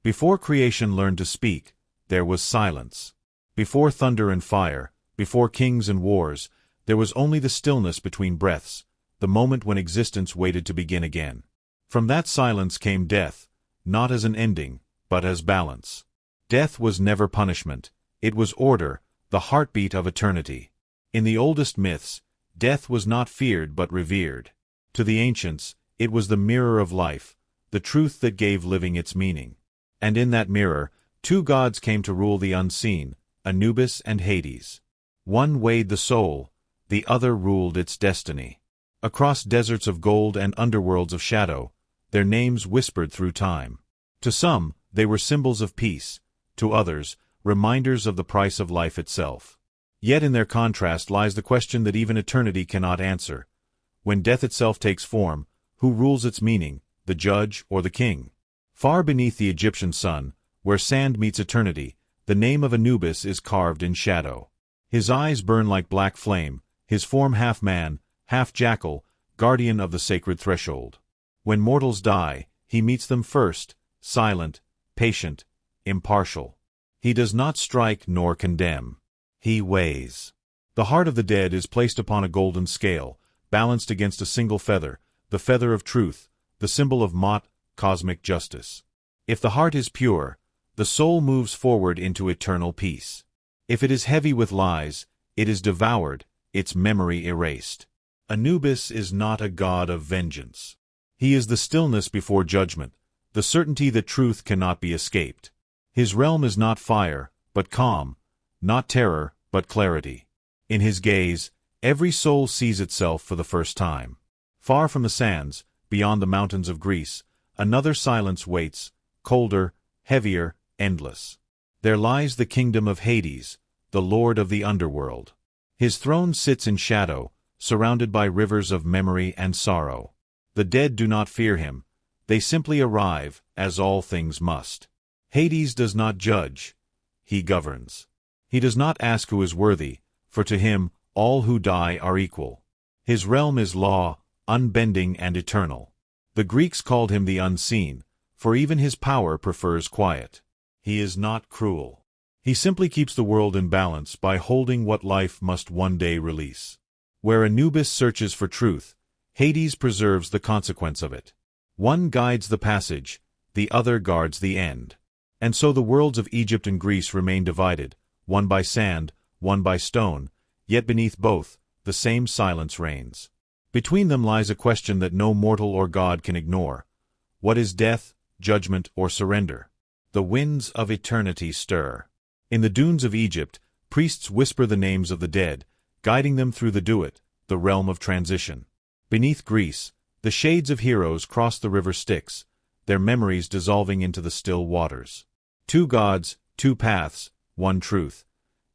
Before creation learned to speak, there was silence. Before thunder and fire, before kings and wars, there was only the stillness between breaths, the moment when existence waited to begin again. From that silence came death, not as an ending, but as balance. Death was never punishment, it was order, the heartbeat of eternity. In the oldest myths, death was not feared but revered. To the ancients, it was the mirror of life, the truth that gave living its meaning. And in that mirror, two gods came to rule the unseen, Anubis and Hades. One weighed the soul, the other ruled its destiny. Across deserts of gold and underworlds of shadow, their names whispered through time. To some, they were symbols of peace, to others, reminders of the price of life itself. Yet in their contrast lies the question that even eternity cannot answer. When death itself takes form, who rules its meaning, the judge or the king? Far beneath the Egyptian sun, where sand meets eternity, the name of Anubis is carved in shadow. His eyes burn like black flame, his form half man, half jackal, guardian of the sacred threshold. When mortals die, he meets them first, silent, patient, impartial. He does not strike nor condemn. He weighs. The heart of the dead is placed upon a golden scale, balanced against a single feather, the feather of truth, the symbol of Mot, cosmic justice. If the heart is pure, the soul moves forward into eternal peace. If it is heavy with lies, it is devoured, its memory erased. Anubis is not a god of vengeance. He is the stillness before judgment, the certainty that truth cannot be escaped. His realm is not fire, but calm, not terror, but clarity. In his gaze, every soul sees itself for the first time. Far from the sands, beyond the mountains of Greece, another silence waits, colder, heavier, endless. There lies the kingdom of Hades, the lord of the underworld. His throne sits in shadow, surrounded by rivers of memory and sorrow. The dead do not fear him, they simply arrive, as all things must. Hades does not judge, he governs. He does not ask who is worthy, for to him all who die are equal. His realm is law, unbending and eternal. The Greeks called him the unseen, for even his power prefers quiet. He is not cruel. He simply keeps the world in balance by holding what life must one day release. Where Anubis searches for truth, Hades preserves the consequence of it. One guides the passage, the other guards the end. And so the worlds of Egypt and Greece remain divided, one by sand, one by stone, yet beneath both, the same silence reigns. Between them lies a question that no mortal or god can ignore. What is death, judgment, or surrender? The winds of eternity stir. In the dunes of Egypt, priests whisper the names of the dead, guiding them through the Duat, the realm of transition. Beneath Greece, the shades of heroes cross the river Styx, their memories dissolving into the still waters. Two gods, two paths, one truth.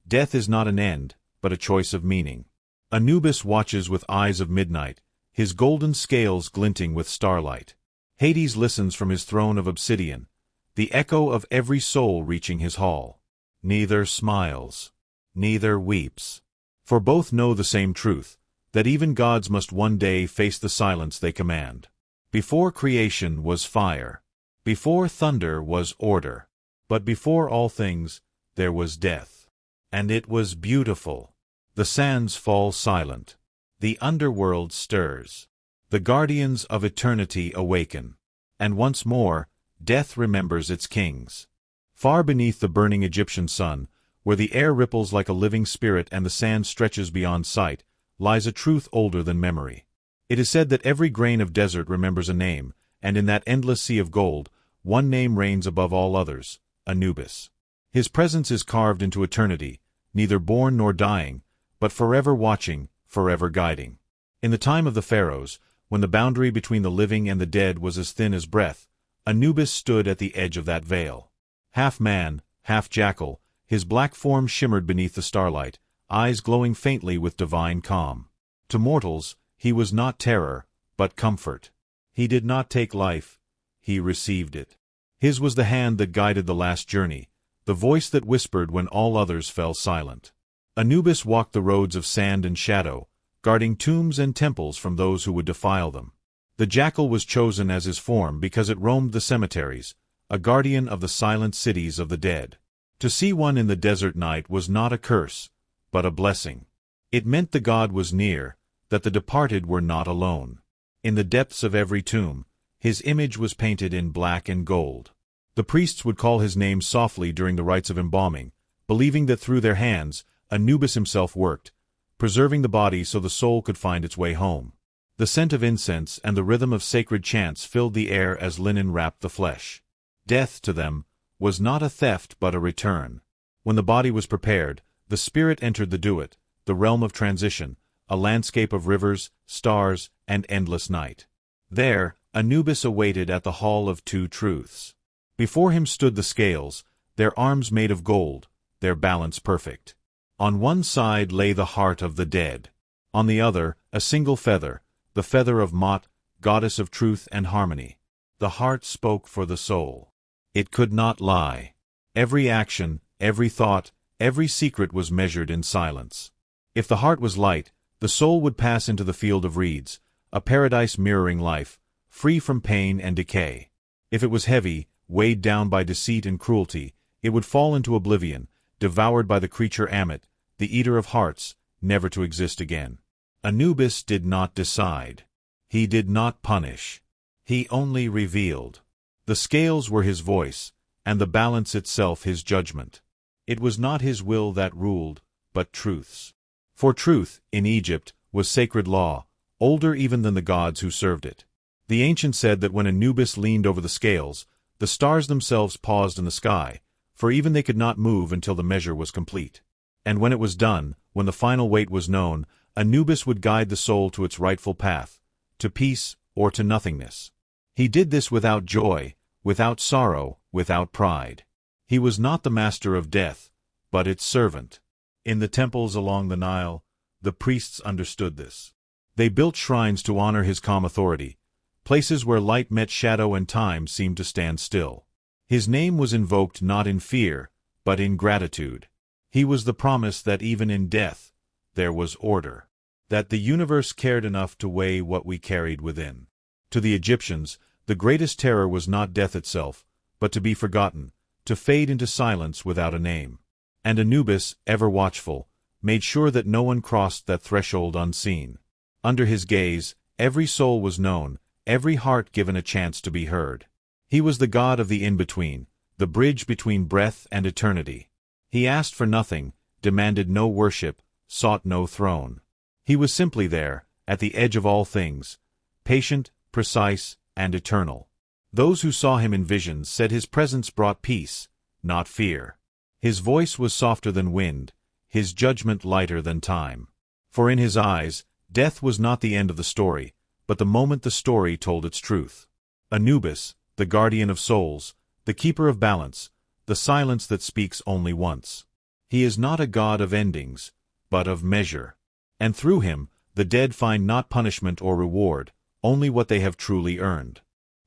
Death is not an end, but a choice of meaning. Anubis watches with eyes of midnight, his golden scales glinting with starlight. Hades listens from his throne of obsidian, the echo of every soul reaching his hall. Neither smiles, neither weeps. For both know the same truth, that even gods must one day face the silence they command. Before creation was fire. Before thunder was order. But before all things, there was death. And it was beautiful. The sands fall silent. The underworld stirs. The guardians of eternity awaken. And once more, death remembers its kings. Far beneath the burning Egyptian sun, where the air ripples like a living spirit and the sand stretches beyond sight, lies a truth older than memory. It is said that every grain of desert remembers a name, and in that endless sea of gold, one name reigns above all others, Anubis. His presence is carved into eternity, neither born nor dying, but forever watching, forever guiding. In the time of the pharaohs, when the boundary between the living and the dead was as thin as breath, Anubis stood at the edge of that veil. Half man, half jackal, his black form shimmered beneath the starlight, eyes glowing faintly with divine calm. To mortals, he was not terror, but comfort. He did not take life, he received it. His was the hand that guided the last journey, the voice that whispered when all others fell silent. Anubis walked the roads of sand and shadow, guarding tombs and temples from those who would defile them. The jackal was chosen as his form because it roamed the cemeteries, a guardian of the silent cities of the dead. To see one in the desert night was not a curse, but a blessing. It meant the god was near, that the departed were not alone. In the depths of every tomb, his image was painted in black and gold. The priests would call his name softly during the rites of embalming, believing that through their hands, Anubis himself worked, preserving the body so the soul could find its way home. The scent of incense and the rhythm of sacred chants filled the air as linen wrapped the flesh. Death, to them, was not a theft but a return. When the body was prepared, the spirit entered the duat, the realm of transition, a landscape of rivers, stars, and endless night. There, Anubis awaited at the Hall of Two Truths. Before him stood the scales, their arms made of gold, their balance perfect. On one side lay the heart of the dead. On the other, a single feather, the feather of Mot, goddess of truth and harmony. The heart spoke for the soul. It could not lie. Every action, every thought, every secret was measured in silence. If the heart was light, the soul would pass into the field of reeds, a paradise mirroring life, free from pain and decay. If it was heavy, weighed down by deceit and cruelty, it would fall into oblivion, devoured by the creature Amit, the eater of hearts, never to exist again. Anubis did not decide. He did not punish. He only revealed. The scales were his voice, and the balance itself his judgment. It was not his will that ruled, but truth's. For truth, in Egypt, was sacred law, older even than the gods who served it. The ancients said that when Anubis leaned over the scales, the stars themselves paused in the sky, for even they could not move until the measure was complete. And when it was done, when the final weight was known, Anubis would guide the soul to its rightful path, to peace or to nothingness. He did this without joy, without sorrow, without pride. He was not the master of death, but its servant. In the temples along the Nile, the priests understood this. They built shrines to honor his calm authority, places where light met shadow and time seemed to stand still. His name was invoked not in fear, but in gratitude. He was the promise that even in death, there was order, that the universe cared enough to weigh what we carried within. To the Egyptians, the greatest terror was not death itself, but to be forgotten, to fade into silence without a name. And Anubis, ever watchful, made sure that no one crossed that threshold unseen. Under his gaze, every soul was known, every heart given a chance to be heard. He was the god of the in-between, the bridge between breath and eternity. He asked for nothing, demanded no worship, sought no throne. He was simply there, at the edge of all things, patient, precise, and eternal. Those who saw him in visions said his presence brought peace, not fear. His voice was softer than wind, his judgment lighter than time. For in his eyes, death was not the end of the story, but the moment the story told its truth. Anubis, the guardian of souls, the keeper of balance, the silence that speaks only once. He is not a god of endings, but of measure. And through him, the dead find not punishment or reward, only what they have truly earned.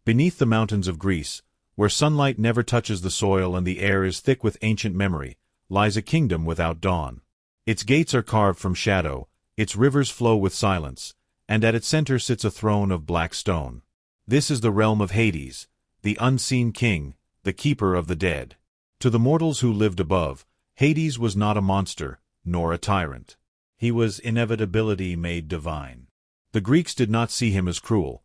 Beneath the mountains of Greece, where sunlight never touches the soil and the air is thick with ancient memory, lies a kingdom without dawn. Its gates are carved from shadow, its rivers flow with silence, and at its center sits a throne of black stone. This is the realm of Hades, the unseen king, the keeper of the dead. To the mortals who lived above, Hades was not a monster, nor a tyrant. He was inevitability made divine. The Greeks did not see him as cruel.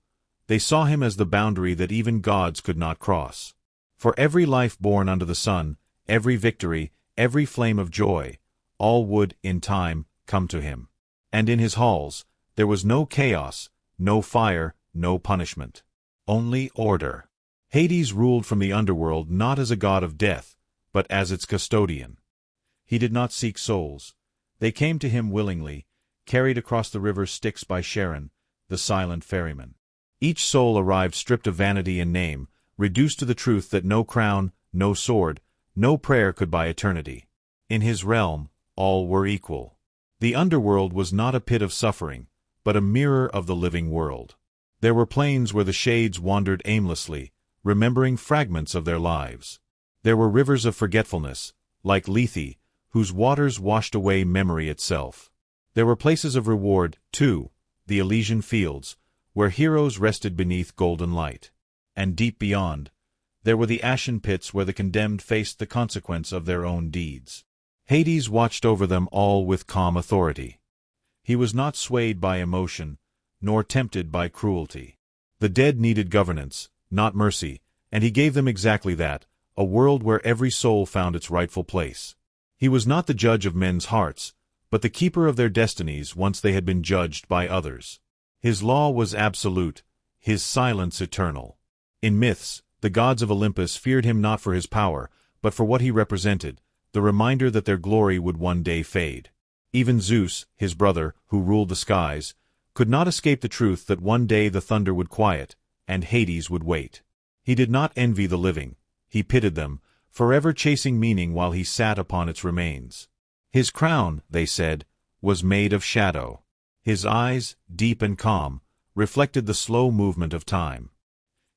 They saw him as the boundary that even gods could not cross. For every life born under the sun, every victory, every flame of joy, all would, in time, come to him. And in his halls, there was no chaos, no fire, no punishment. Only order. Hades ruled from the underworld not as a god of death, but as its custodian. He did not seek souls. They came to him willingly, carried across the river Styx by Charon, the silent ferryman. Each soul arrived stripped of vanity and name, reduced to the truth that no crown, no sword, no prayer could buy eternity. In his realm, all were equal. The underworld was not a pit of suffering, but a mirror of the living world. There were plains where the shades wandered aimlessly, remembering fragments of their lives. There were rivers of forgetfulness, like Lethe, whose waters washed away memory itself. There were places of reward, too, the Elysian fields, where heroes rested beneath golden light. And deep beyond, There were the ashen pits where the condemned faced the consequence of their own deeds. Hades watched over them all with calm authority. He was not swayed by emotion, nor tempted by cruelty. The dead needed governance, not mercy, and he gave them exactly that, a world where every soul found its rightful place. He was not the judge of men's hearts, but the keeper of their destinies once they had been judged by others. His law was absolute, his silence eternal. In myths, the gods of Olympus feared him not for his power, but for what he represented, the reminder that their glory would one day fade. Even Zeus, his brother, who ruled the skies, could not escape the truth that one day the thunder would quiet, and Hades would wait. He did not envy the living, he pitied them, forever chasing meaning while he sat upon its remains. His crown, they said, was made of shadow. His eyes, deep and calm, reflected the slow movement of time.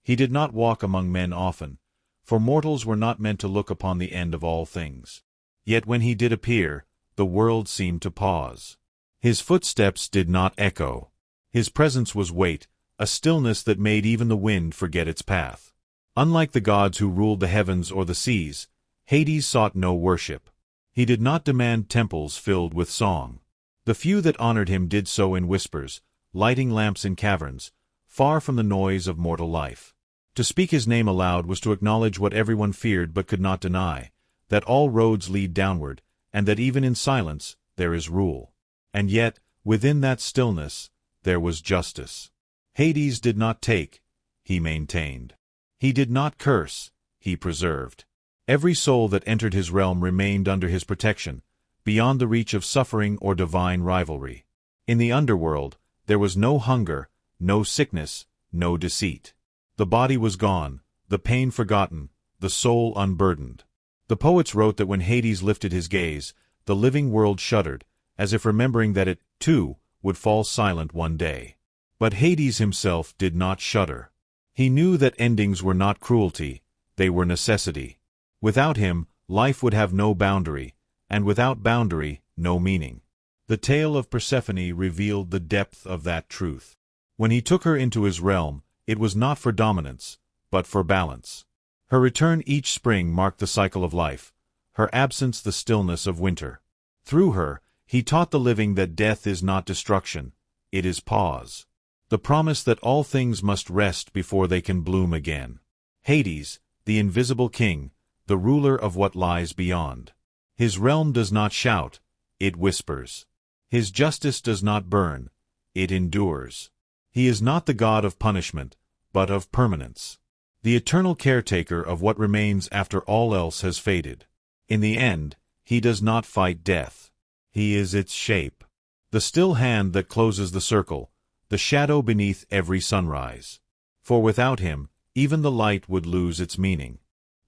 He did not walk among men often, for mortals were not meant to look upon the end of all things. Yet when he did appear, the world seemed to pause. His footsteps did not echo. His presence was weight, a stillness that made even the wind forget its path. Unlike the gods who ruled the heavens or the seas, Hades sought no worship. He did not demand temples filled with song. The few that honored him did so in whispers, lighting lamps in caverns, far from the noise of mortal life. To speak his name aloud was to acknowledge what everyone feared but could not deny, that all roads lead downward, and that even in silence there is rule. And yet, within that stillness, there was justice. Hades did not take, he maintained. He did not curse, he preserved. Every soul that entered his realm remained under his protection, beyond the reach of suffering or divine rivalry. In the underworld, there was no hunger, no sickness, no deceit. The body was gone, the pain forgotten, the soul unburdened. The poets wrote that when Hades lifted his gaze, the living world shuddered, as if remembering that it, too, would fall silent one day. But Hades himself did not shudder. He knew that endings were not cruelty, they were necessity. Without him, life would have no boundary, and without boundary, no meaning. The tale of Persephone revealed the depth of that truth. When he took her into his realm, it was not for dominance, but for balance. Her return each spring marked the cycle of life, her absence the stillness of winter. Through her, he taught the living that death is not destruction, it is pause. The promise that all things must rest before they can bloom again. Hades, the invisible king, the ruler of what lies beyond. His realm does not shout, it whispers. His justice does not burn, it endures. He is not the god of punishment, but of permanence. The eternal caretaker of what remains after all else has faded. In the end, he does not fight death. He is its shape. The still hand that closes the circle, the shadow beneath every sunrise. For without him, even the light would lose its meaning.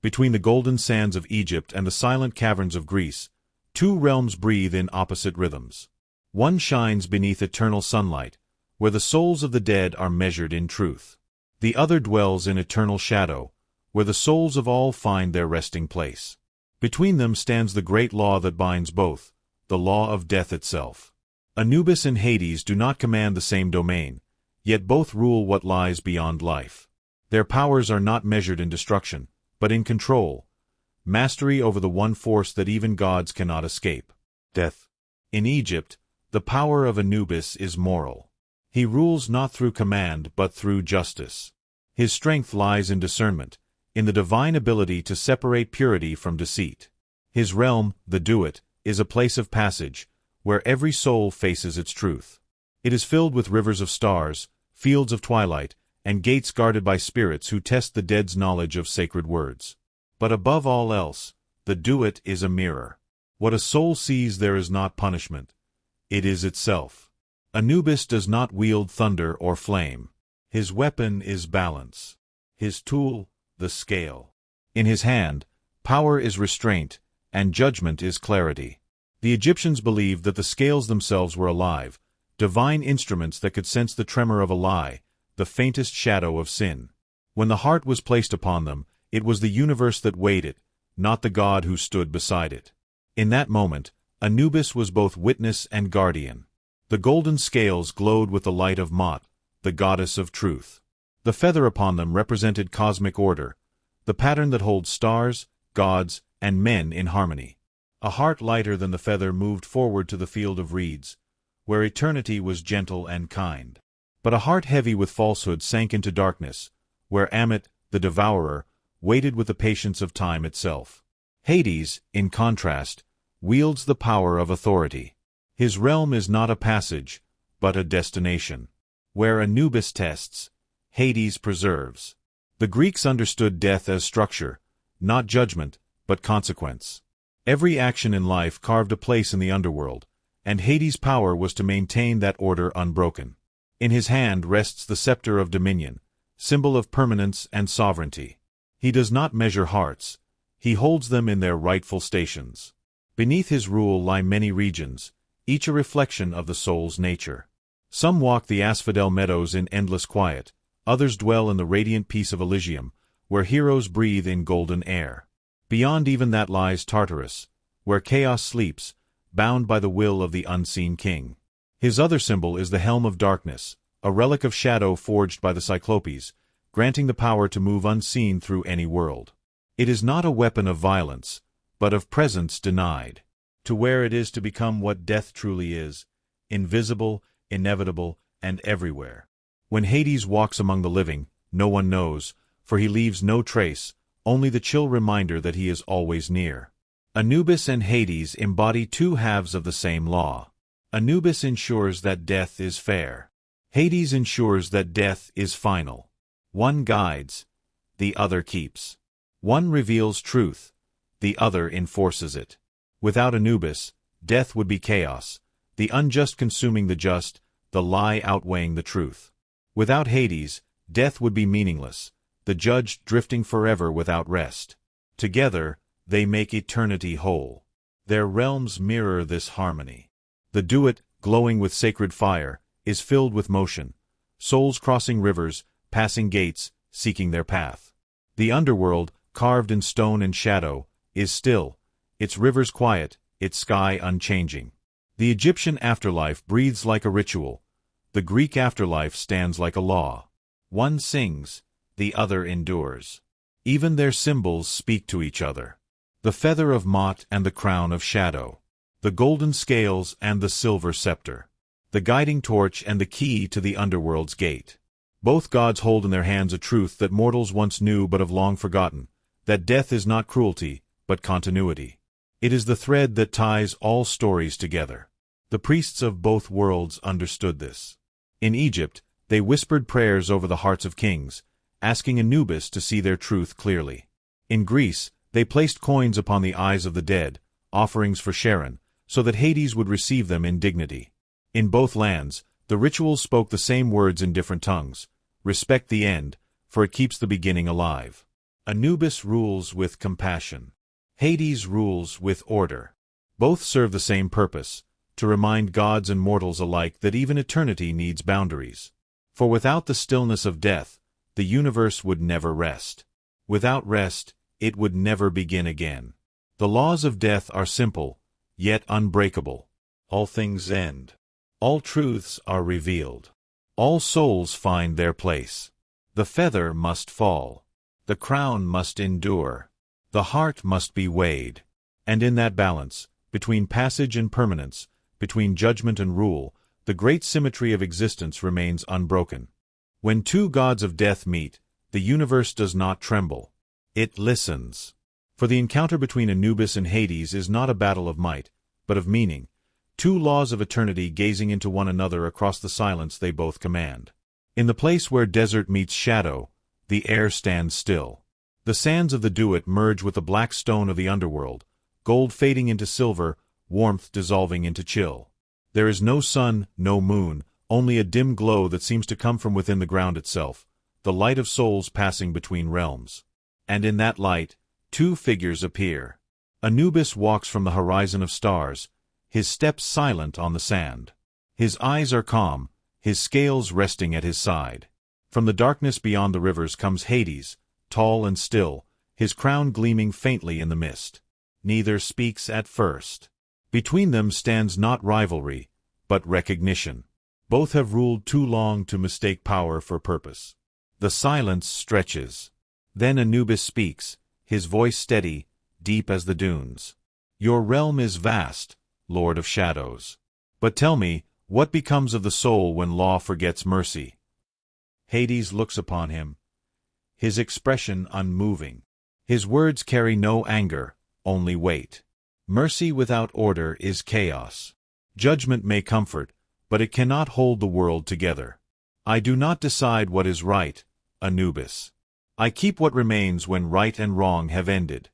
Between the golden sands of Egypt and the silent caverns of Greece, two realms breathe in opposite rhythms. One shines beneath eternal sunlight, where the souls of the dead are measured in truth. The other dwells in eternal shadow, where the souls of all find their resting place. Between them stands the great law that binds both, the law of death itself. Anubis and Hades do not command the same domain, yet both rule what lies beyond life. Their powers are not measured in destruction, but in control, mastery over the one force that even gods cannot escape, death. In Egypt, the power of Anubis is moral. He rules not through command but through justice. His strength lies in discernment, in the divine ability to separate purity from deceit. His realm, the Duat, is a place of passage, where every soul faces its truth. It is filled with rivers of stars, fields of twilight, and gates guarded by spirits who test the dead's knowledge of sacred words. But above all else, the Duat is a mirror. What a soul sees there is not punishment. It is itself. Anubis does not wield thunder or flame. His weapon is balance. His tool, the scale. In his hand, power is restraint, and judgment is clarity. The Egyptians believed that the scales themselves were alive, divine instruments that could sense the tremor of a lie, the faintest shadow of sin. When the heart was placed upon them, it was the universe that weighed it, not the God who stood beside it. In that moment, Anubis was both witness and guardian. The golden scales glowed with the light of Mot, the goddess of truth. The feather upon them represented cosmic order, the pattern that holds stars, gods, and men in harmony. A heart lighter than the feather moved forward to the field of reeds, where eternity was gentle and kind. But a heart heavy with falsehood sank into darkness, where Amit, the devourer, waited with the patience of time itself. Hades, in contrast, wields the power of authority. His realm is not a passage, but a destination. Where Anubis tests, Hades preserves. The Greeks understood death as structure, not judgment, but consequence. Every action in life carved a place in the underworld, and Hades' power was to maintain that order unbroken. In his hand rests the scepter of dominion, symbol of permanence and sovereignty. He does not measure hearts, he holds them in their rightful stations. Beneath his rule lie many regions, each a reflection of the soul's nature. Some walk the asphodel meadows in endless quiet, others dwell in the radiant peace of Elysium, where heroes breathe in golden air. Beyond even that lies Tartarus, where chaos sleeps, bound by the will of the unseen king. His other symbol is the helm of darkness, a relic of shadow forged by the Cyclopes, granting the power to move unseen through any world. It is not a weapon of violence, but of presence denied. To wear it is to become what death truly is, invisible, inevitable, and everywhere. When Hades walks among the living, no one knows, for he leaves no trace, only the chill reminder that he is always near. Anubis and Hades embody two halves of the same law. Anubis ensures that death is fair. Hades ensures that death is final. One guides, the other keeps. One reveals truth, the other enforces it. Without Anubis, death would be chaos, the unjust consuming the just, the lie outweighing the truth. Without Hades, death would be meaningless, the judge drifting forever without rest. Together, they make eternity whole. Their realms mirror this harmony. The duet, glowing with sacred fire, is filled with motion, souls crossing rivers, passing gates, seeking their path. The underworld, carved in stone and shadow, is still, its rivers quiet, its sky unchanging. The Egyptian afterlife breathes like a ritual. The Greek afterlife stands like a law. One sings, the other endures. Even their symbols speak to each other. The feather of Mot and the crown of shadow. The golden scales and the silver scepter. The guiding torch and the key to the underworld's gate. Both gods hold in their hands a truth that mortals once knew but have long forgotten, that death is not cruelty, but continuity. It is the thread that ties all stories together. The priests of both worlds understood this. In Egypt, they whispered prayers over the hearts of kings, asking Anubis to see their truth clearly. In Greece, they placed coins upon the eyes of the dead, offerings for Charon, so that Hades would receive them in dignity. In both lands, the rituals spoke the same words in different tongues. Respect the end, for it keeps the beginning alive. Anubis rules with compassion. Hades rules with order. Both serve the same purpose, to remind gods and mortals alike that even eternity needs boundaries. For without the stillness of death, the universe would never rest. Without rest, it would never begin again. The laws of death are simple, yet unbreakable. All things end. All truths are revealed. All souls find their place. The feather must fall. The crown must endure. The heart must be weighed. And in that balance, between passage and permanence, between judgment and rule, the great symmetry of existence remains unbroken. When two gods of death meet, the universe does not tremble. It listens. For the encounter between Anubis and Hades is not a battle of might, but of meaning, two laws of eternity gazing into one another across the silence they both command. In the place where desert meets shadow, the air stands still. The sands of the duet merge with the black stone of the underworld, gold fading into silver, warmth dissolving into chill. There is no sun, no moon, only a dim glow that seems to come from within the ground itself, the light of souls passing between realms. And in that light, two figures appear. Anubis walks from the horizon of stars, his steps silent on the sand. His eyes are calm, his scales resting at his side. From the darkness beyond the rivers comes Hades, tall and still, his crown gleaming faintly in the mist. Neither speaks at first. Between them stands not rivalry, but recognition. Both have ruled too long to mistake power for purpose. The silence stretches. Then Anubis speaks, his voice steady, deep as the dunes. Your realm is vast, Lord of Shadows. But tell me, what becomes of the soul when law forgets mercy? Hades looks upon him, his expression unmoving. His words carry no anger, only weight. Mercy without order is chaos. Judgment may comfort, but it cannot hold the world together. I do not decide what is right, Anubis. I keep what remains when right and wrong have ended.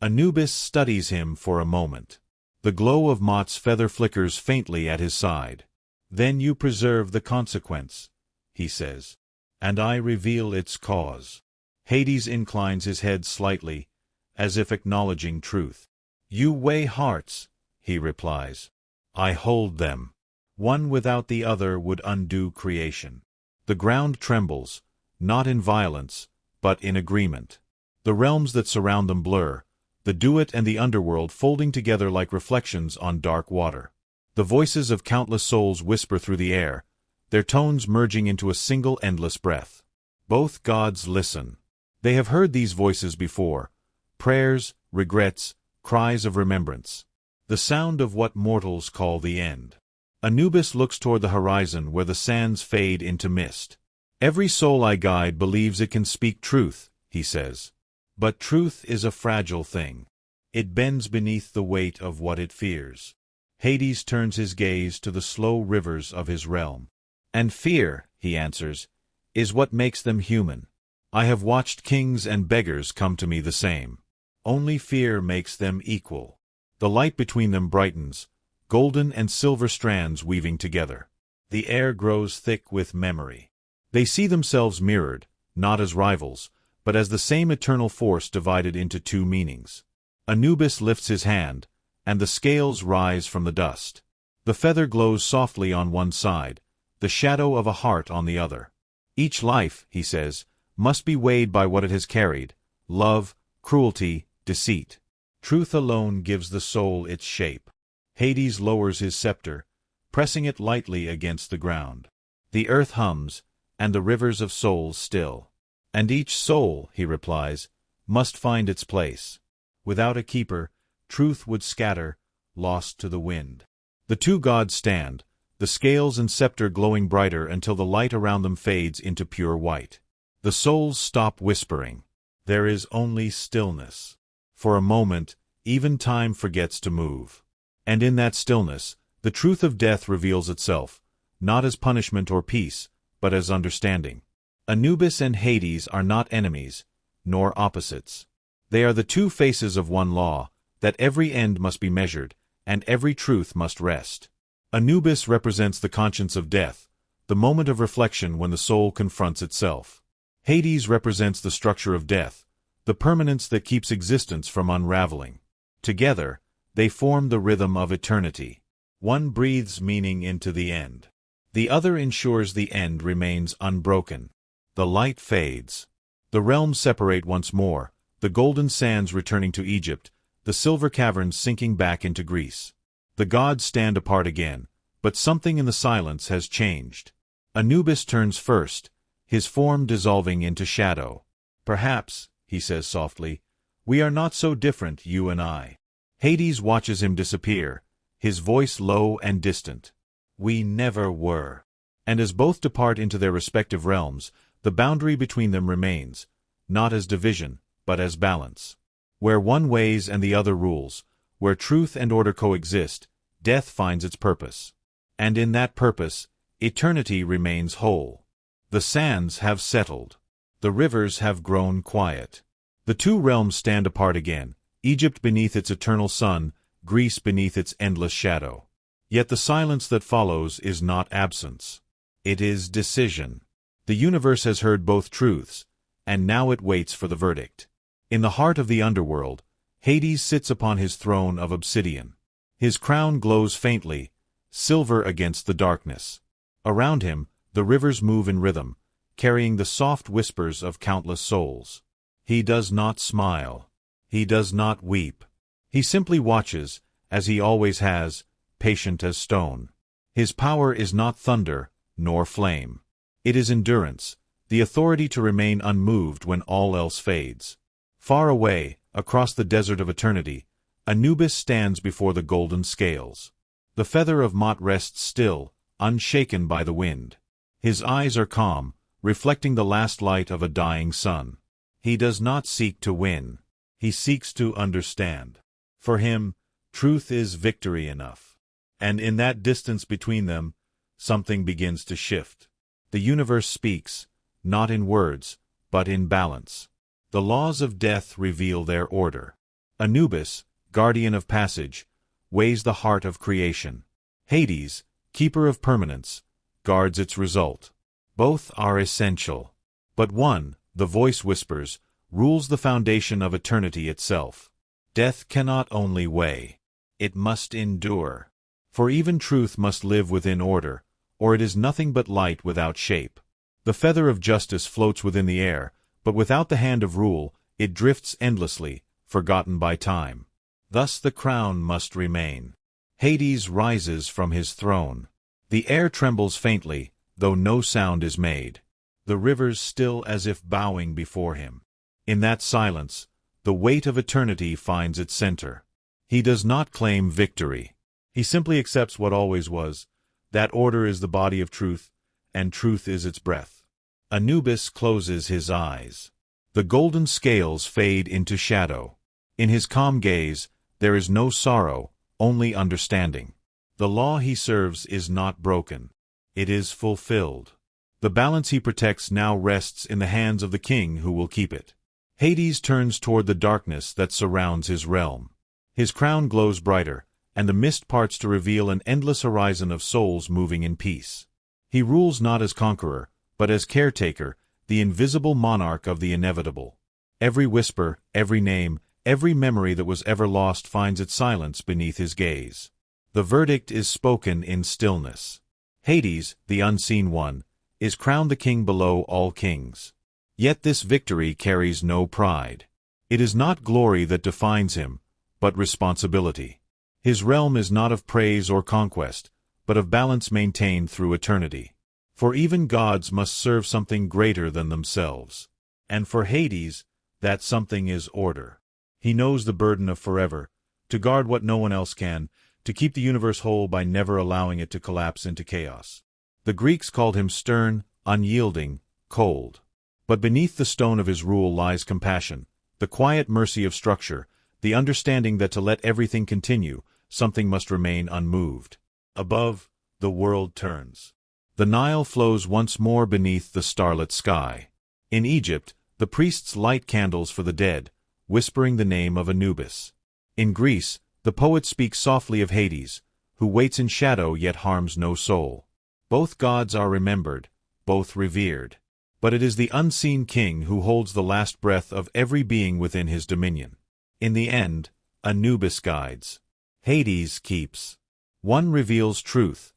Anubis studies him for a moment. The glow of Mot's feather flickers faintly at his side. Then you preserve the consequence, he says, and I reveal its cause. Hades inclines his head slightly, as if acknowledging truth. You weigh hearts, he replies. I hold them. One without the other would undo creation. The ground trembles, not in violence, but in agreement. The realms that surround them blur, the Duat and the Underworld folding together like reflections on dark water. The voices of countless souls whisper through the air, their tones merging into a single endless breath. Both gods listen. They have heard these voices before, prayers, regrets, cries of remembrance. The sound of what mortals call the end. Anubis looks toward the horizon where the sands fade into mist. Every soul I guide believes it can speak truth, he says. But truth is a fragile thing. It bends beneath the weight of what it fears. Hades turns his gaze to the slow rivers of his realm. And fear, he answers, is what makes them human. I have watched kings and beggars come to me the same. Only fear makes them equal. The light between them brightens, golden and silver strands weaving together. The air grows thick with memory. They see themselves mirrored, not as rivals, but as the same eternal force divided into two meanings. Anubis lifts his hand, and the scales rise from the dust. The feather glows softly on one side, the shadow of a heart on the other. Each life, he says, must be weighed by what it has carried: love, cruelty, deceit. Truth alone gives the soul its shape. Hades lowers his scepter, pressing it lightly against the ground. The earth hums, and the rivers of souls still. And each soul, he replies, must find its place. Without a keeper, truth would scatter, lost to the wind. The two gods stand, the scales and scepter glowing brighter until the light around them fades into pure white. The souls stop whispering. There is only stillness. For a moment, even time forgets to move. And in that stillness, the truth of death reveals itself, not as punishment or peace, but as understanding. Anubis and Hades are not enemies, nor opposites. They are the two faces of one law, that every end must be measured, and every truth must rest. Anubis represents the conscience of death, the moment of reflection when the soul confronts itself. Hades represents the structure of death, the permanence that keeps existence from unraveling. Together, they form the rhythm of eternity. One breathes meaning into the end. The other ensures the end remains unbroken. The light fades. The realms separate once more, the golden sands returning to Egypt, the silver caverns sinking back into Greece. The gods stand apart again, but something in the silence has changed. Anubis turns first, his form dissolving into shadow. Perhaps, he says softly, we are not so different, you and I. Hades watches him disappear, his voice low and distant. We never were. And as both depart into their respective realms, the boundary between them remains, not as division, but as balance. Where one weighs and the other rules, where truth and order coexist, death finds its purpose. And in that purpose, eternity remains whole. The sands have settled. The rivers have grown quiet. The two realms stand apart again, Egypt beneath its eternal sun, Greece beneath its endless shadow. Yet the silence that follows is not absence. It is decision. The universe has heard both truths, and now it waits for the verdict. In the heart of the underworld, Hades sits upon his throne of obsidian. His crown glows faintly, silver against the darkness. Around him, the rivers move in rhythm, carrying the soft whispers of countless souls. He does not smile. He does not weep. He simply watches, as he always has, patient as stone. His power is not thunder, nor flame. It is endurance, the authority to remain unmoved when all else fades. Far away, across the desert of eternity, Anubis stands before the golden scales. The feather of Mot rests still, unshaken by the wind. His eyes are calm, reflecting the last light of a dying sun. He does not seek to win. He seeks to understand. For him, truth is victory enough. And in that distance between them, something begins to shift. The universe speaks, not in words, but in balance. The laws of death reveal their order. Anubis, guardian of passage, weighs the heart of creation. Hades, keeper of permanence, guards its result. Both are essential. But one, the voice whispers, rules the foundation of eternity itself. Death cannot only weigh. It must endure. For even truth must live within order, or it is nothing but light without shape. The feather of justice floats within the air, but without the hand of rule, it drifts endlessly, forgotten by time. Thus the crown must remain. Hades rises from his throne. The air trembles faintly, though no sound is made. The rivers still as if bowing before him. In that silence, the weight of eternity finds its center. He does not claim victory. He simply accepts what always was. That order is the body of truth, and truth is its breath. Anubis closes his eyes. The golden scales fade into shadow. In his calm gaze, there is no sorrow, only understanding. The law he serves is not broken. It is fulfilled. The balance he protects now rests in the hands of the king who will keep it. Hades turns toward the darkness that surrounds his realm. His crown glows brighter, and the mist parts to reveal an endless horizon of souls moving in peace. He rules not as conqueror, but as caretaker, the invisible monarch of the inevitable. Every whisper, every name, every memory that was ever lost finds its silence beneath his gaze. The verdict is spoken in stillness. Hades, the unseen one, is crowned the king below all kings. Yet this victory carries no pride. It is not glory that defines him, but responsibility. His realm is not of praise or conquest, but of balance maintained through eternity. For even gods must serve something greater than themselves. And for Hades, that something is order. He knows the burden of forever, to guard what no one else can, to keep the universe whole by never allowing it to collapse into chaos. The Greeks called him stern, unyielding, cold. But beneath the stone of his rule lies compassion, the quiet mercy of structure, the understanding that to let everything continue, something must remain unmoved. Above, the world turns. The Nile flows once more beneath the starlit sky. In Egypt, the priests light candles for the dead, whispering the name of Anubis. In Greece, the poet speaks softly of Hades, who waits in shadow yet harms no soul. Both gods are remembered, both revered. But it is the unseen king who holds the last breath of every being within his dominion. In the end, Anubis guides. Hades keeps. One reveals truth,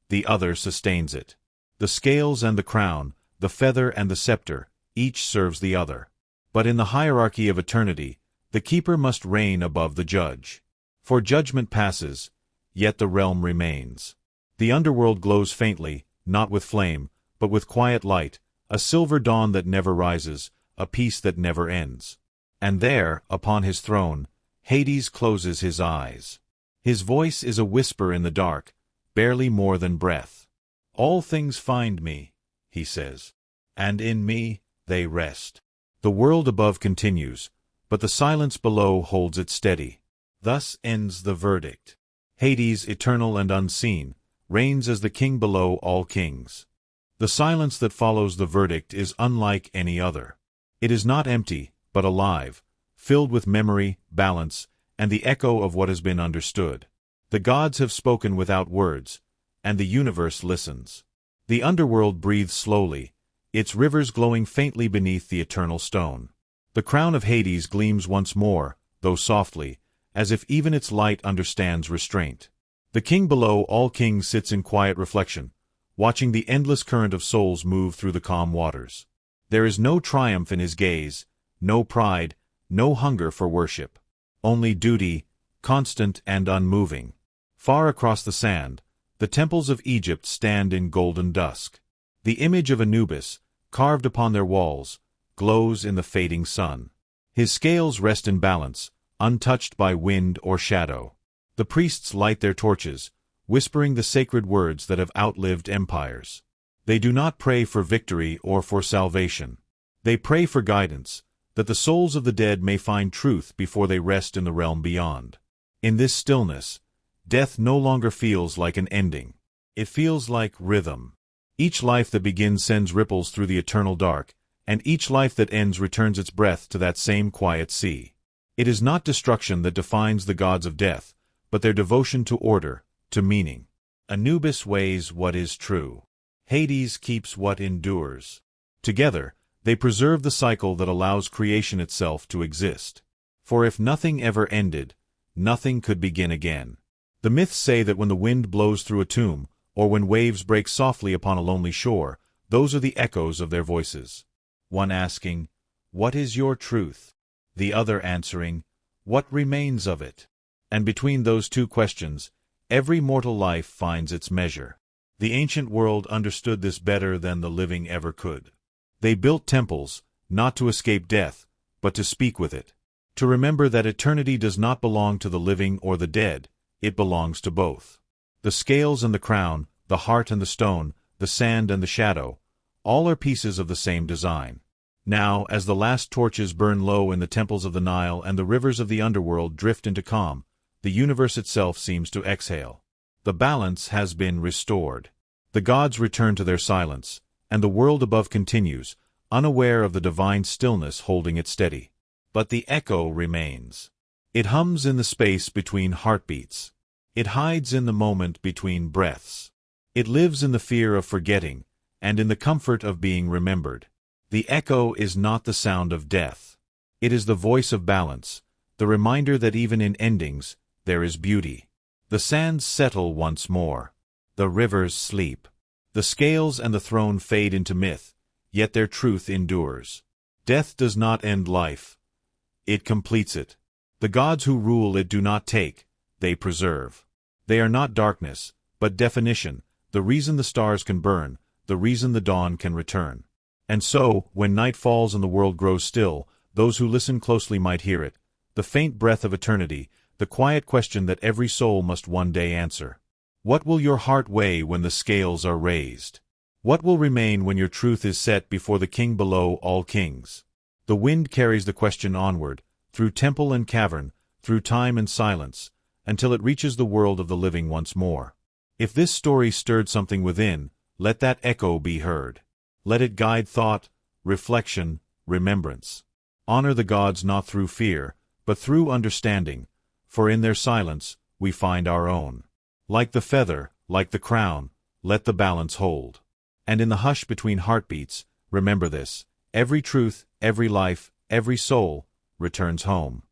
the other sustains it. The scales and the crown, the feather and the scepter, each serves the other. But in the hierarchy of eternity, the keeper must reign above the judge. For judgment passes, yet the realm remains. The underworld glows faintly, not with flame, but with quiet light, a silver dawn that never rises, a peace that never ends. And there, upon his throne, Hades closes his eyes. His voice is a whisper in the dark, barely more than breath. All things find me, he says, and in me they rest. The world above continues, but the silence below holds it steady. Thus ends the verdict. Hades, eternal and unseen, reigns as the king below all kings. The silence that follows the verdict is unlike any other. It is not empty, but alive, filled with memory, balance, and the echo of what has been understood. The gods have spoken without words, and the universe listens. The underworld breathes slowly, its rivers glowing faintly beneath the eternal stone. The crown of Hades gleams once more, though softly, as if even its light understands restraint. The king below all kings sits in quiet reflection, watching the endless current of souls move through the calm waters. There is no triumph in his gaze, no pride, no hunger for worship. Only duty, constant and unmoving. Far across the sand, the temples of Egypt stand in golden dusk. The image of Anubis, carved upon their walls, glows in the fading sun. His scales rest in balance, untouched by wind or shadow. The priests light their torches, whispering the sacred words that have outlived empires. They do not pray for victory or for salvation. They pray for guidance, that the souls of the dead may find truth before they rest in the realm beyond. In this stillness, death no longer feels like an ending. It feels like rhythm. Each life that begins sends ripples through the eternal dark, and each life that ends returns its breath to that same quiet sea. It is not destruction that defines the gods of death, but their devotion to order, to meaning. Anubis weighs what is true. Hades keeps what endures. Together, they preserve the cycle that allows creation itself to exist. For if nothing ever ended, nothing could begin again. The myths say that when the wind blows through a tomb, or when waves break softly upon a lonely shore, those are the echoes of their voices. One asking, "What is your truth?" The other answering, "What remains of it?" And between those two questions, every mortal life finds its measure. The ancient world understood this better than the living ever could. They built temples, not to escape death, but to speak with it. To remember that eternity does not belong to the living or the dead, it belongs to both. The scales and the crown, the heart and the stone, the sand and the shadow, all are pieces of the same design. Now, as the last torches burn low in the temples of the Nile and the rivers of the underworld drift into calm, the universe itself seems to exhale. The balance has been restored. The gods return to their silence, and the world above continues, unaware of the divine stillness holding it steady. But the echo remains. It hums in the space between heartbeats. It hides in the moment between breaths. It lives in the fear of forgetting, and in the comfort of being remembered. The echo is not the sound of death. It is the voice of balance, the reminder that even in endings, there is beauty. The sands settle once more. The rivers sleep. The scales and the throne fade into myth, yet their truth endures. Death does not end life. It completes it. The gods who rule it do not take, they preserve. They are not darkness, but definition, the reason the stars can burn, the reason the dawn can return. And so, when night falls and the world grows still, those who listen closely might hear it, the faint breath of eternity, the quiet question that every soul must one day answer. What will your heart weigh when the scales are raised? What will remain when your truth is set before the King below all kings? The wind carries the question onward, through temple and cavern, through time and silence, until it reaches the world of the living once more. If this story stirred something within, let that echo be heard. Let it guide thought, reflection, remembrance. Honor the gods not through fear, but through understanding, for in their silence we find our own. Like the feather, like the crown, let the balance hold. And in the hush between heartbeats, remember this: every truth, every life, every soul returns home.